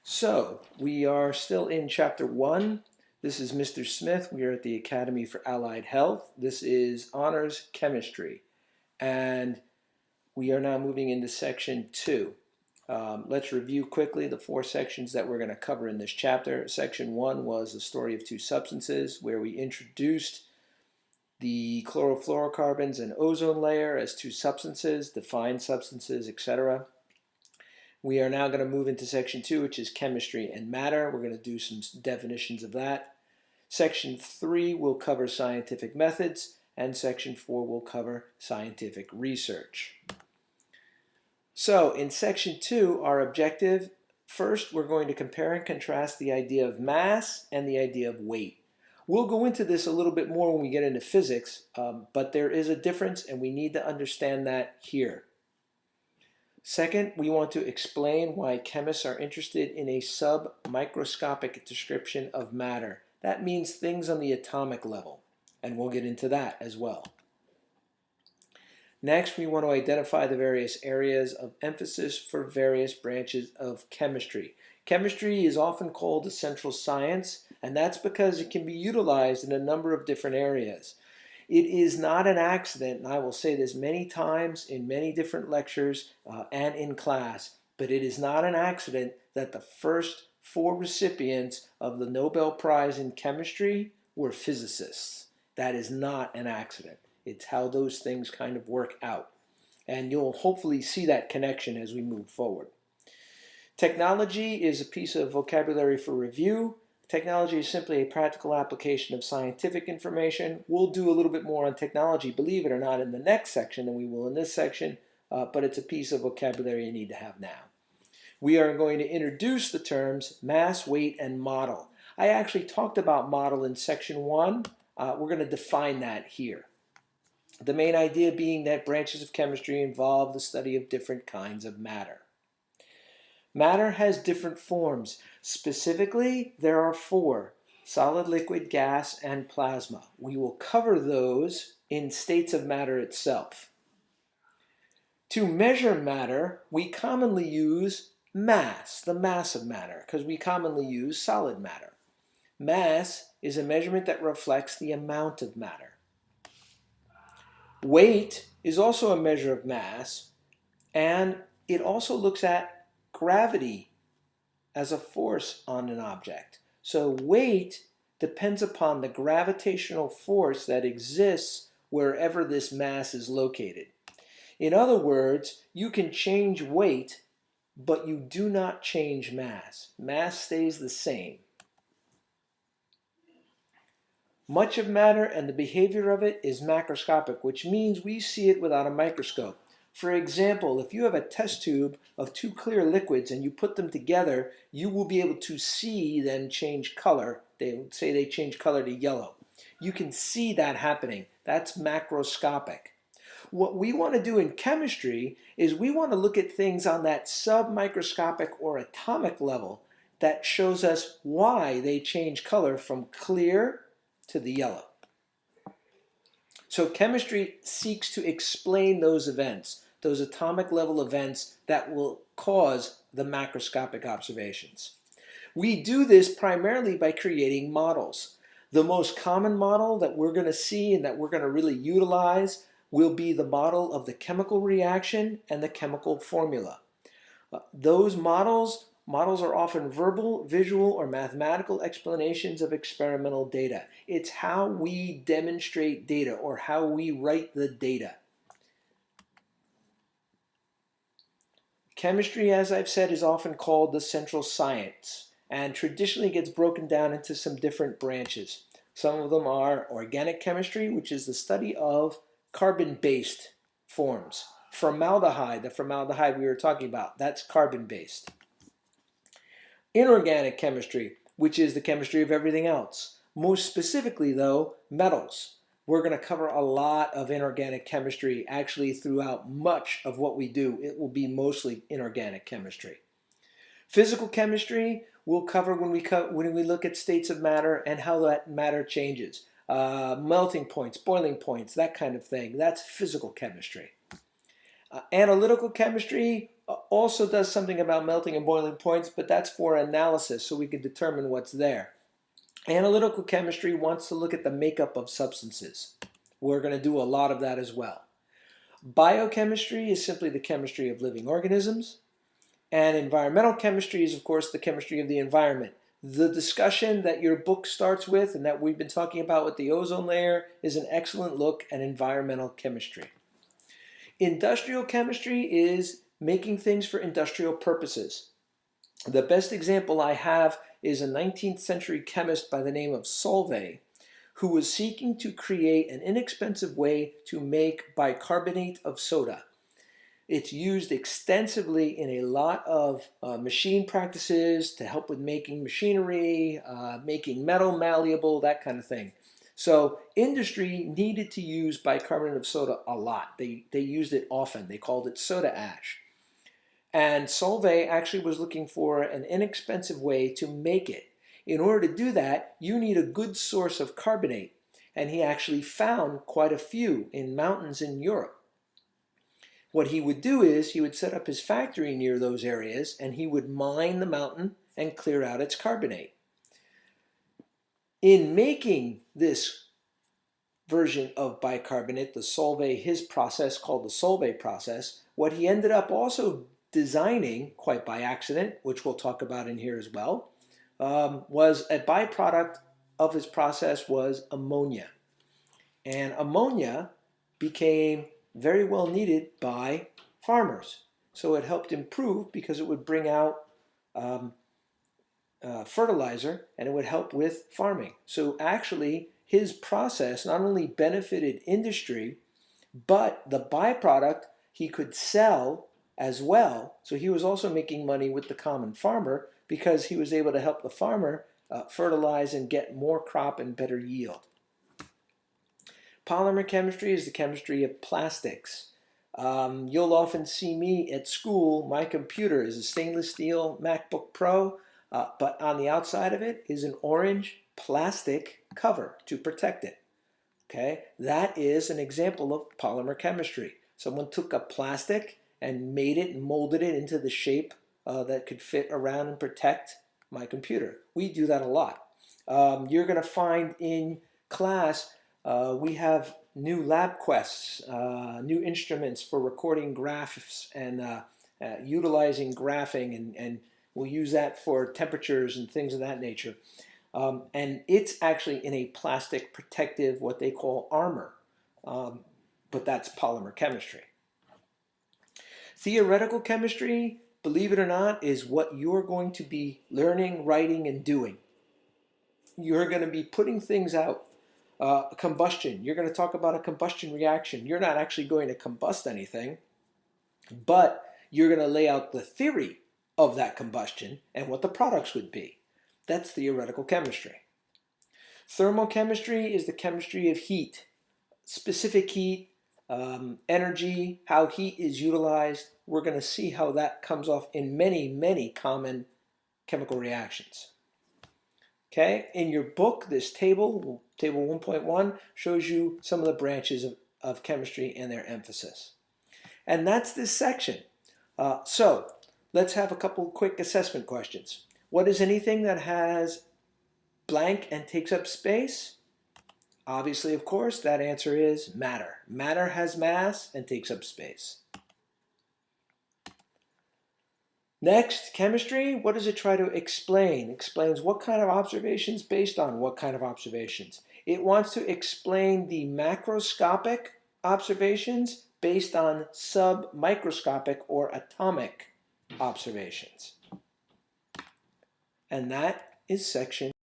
So, we are still in Chapter 1. This is Mr. Smith. We are at the Academy for Allied Health. This is Honors Chemistry. And we are now moving into Section 2. Let's review quickly the 4 sections that we're going to cover in this chapter. Section 1 was the story of 2 substances, where we introduced the chlorofluorocarbons and ozone layer as 2 substances, defined substances, etc. We are now going to move into Section 2, which is chemistry and matter. We're going to do some definitions of that. Section 3 will cover scientific methods, and Section 4 will cover scientific research. So in Section 2, our objective, first we're going to compare and contrast the idea of mass and the idea of weight. We'll go into this a little bit more when we get into physics, but there is a difference and we need to understand that here. Second, we want to explain why chemists are interested in a sub-microscopic description of matter. That means things on the atomic level, and we'll get into that as well. Next, we want to identify the various areas of emphasis for various branches of chemistry. Chemistry is often called a central science, and that's because it can be utilized in a number of different areas. It is not an accident, and I will say this many times in many different lectures and in class, but it is not an accident that the first 4 recipients of the Nobel Prize in Chemistry were physicists. That is not an accident. It's how those things kind of work out. And you'll hopefully see that connection as we move forward. Technology is a piece of vocabulary for review. Technology is simply a practical application of scientific information. We'll do a little bit more on technology, believe it or not, in the next section than we will in this section, but it's a piece of vocabulary you need to have now. We are going to introduce the terms mass, weight, and model. I actually talked about model in Section 1. We're going to define that here. The main idea being that branches of chemistry involve the study of different kinds of matter. Matter has different forms. Specifically, there are 4: solid, liquid, gas, and plasma. We will cover those in states of matter itself. To measure matter, we commonly use mass, the mass of matter, because we commonly use solid matter. Mass is a measurement that reflects the amount of matter. Weight is also a measure of mass, and it also looks at gravity as a force on an object. So weight depends upon the gravitational force that exists wherever this mass is located. In other words, you can change weight, but you do not change mass. Mass stays the same. Much of matter and the behavior of it is macroscopic, which means we see it without a microscope. For example, if you have a test tube of 2 clear liquids and you put them together, you will be able to see them change color. They say they change color to yellow. You can see that happening. That's macroscopic. What we want to do in chemistry is we want to look at things on that submicroscopic or atomic level that shows us why they change color from clear to the yellow. So chemistry seeks to explain those events, those atomic level events that will cause the macroscopic observations. We do this primarily by creating models. The most common model that we're going to see and that we're going to really utilize will be the model of the chemical reaction and the chemical formula. Those models are often verbal, visual, or mathematical explanations of experimental data. It's how we demonstrate data or how we write the data. Chemistry, as I've said, is often called the central science and traditionally gets broken down into some different branches. Some of them are organic chemistry, which is the study of carbon-based forms. Formaldehyde, the formaldehyde we were talking about, that's carbon-based. Inorganic chemistry, which is the chemistry of everything else. Most specifically, though, metals. We're going to cover a lot of inorganic chemistry. Actually, throughout much of what we do, it will be mostly inorganic chemistry. Physical chemistry we'll cover when we look at states of matter and how that matter changes. Melting points, boiling points, that kind of thing. That's physical chemistry. Analytical chemistry also does something about melting and boiling points, but that's for analysis so we can determine what's there. Analytical chemistry wants to look at the makeup of substances. We're going to do a lot of that as well. Biochemistry is simply the chemistry of living organisms. And environmental chemistry is, of course, the chemistry of the environment. The discussion that your book starts with and that we've been talking about with the ozone layer is an excellent look at environmental chemistry. Industrial chemistry is making things for industrial purposes. The best example I have is a 19th century chemist by the name of Solvay, who was seeking to create an inexpensive way to make bicarbonate of soda. It's used extensively in a lot of machine practices to help with making machinery, making metal malleable, that kind of thing. So industry needed to use bicarbonate of soda a lot. They used it often. They called it soda ash. And Solvay actually was looking for an inexpensive way to make it. In order to do that, you need a good source of carbonate. And he actually found quite a few in mountains in Europe. What he would do is he would set up his factory near those areas and he would mine the mountain and clear out its carbonate. In making this version of bicarbonate, the Solvay, his process called the Solvay process, what he ended up also designing, quite by accident, which we'll talk about in here as well, was a byproduct of his process was ammonia. And ammonia became very well needed by farmers. So it helped improve because it would bring out fertilizer and it would help with farming. So actually his process not only benefited industry, but the byproduct he could sell as well. So he was also making money with the common farmer because he was able to help the farmer fertilize and get more crop and better yield. Polymer chemistry is the chemistry of plastics. You'll often see me at school, my computer is a stainless steel MacBook Pro, but on the outside of it is an orange plastic cover to protect it. Okay, that is an example of polymer chemistry. Someone took a plastic and made it and molded it into the shape that could fit around and protect my computer. We do that a lot. You're going to find in class we have new lab quests, new instruments for recording graphs and utilizing graphing, and we'll use that for temperatures and things of that nature. And it's actually in a plastic protective, what they call armor, but that's polymer chemistry. Theoretical chemistry, believe it or not, is what you're going to be learning, writing, and doing. You're going to be putting things out. Combustion, you're going to talk about a combustion reaction. You're not actually going to combust anything, but you're going to lay out the theory of that combustion and what the products would be. That's theoretical chemistry. Thermochemistry is the chemistry of heat, specific heat, energy, how heat is utilized. We're going to see how that comes off in many, many common chemical reactions. Okay, in your book, this table 1.1, shows you some of the branches of chemistry and their emphasis. And that's this section. So let's have a couple quick assessment questions. What is anything that has blank and takes up space? Obviously, of course, that answer is matter. Matter has mass and takes up space. Next, chemistry, what does it try to explain? It explains what kind of observations based on what kind of observations. It wants to explain the macroscopic observations based on submicroscopic or atomic observations. And that is section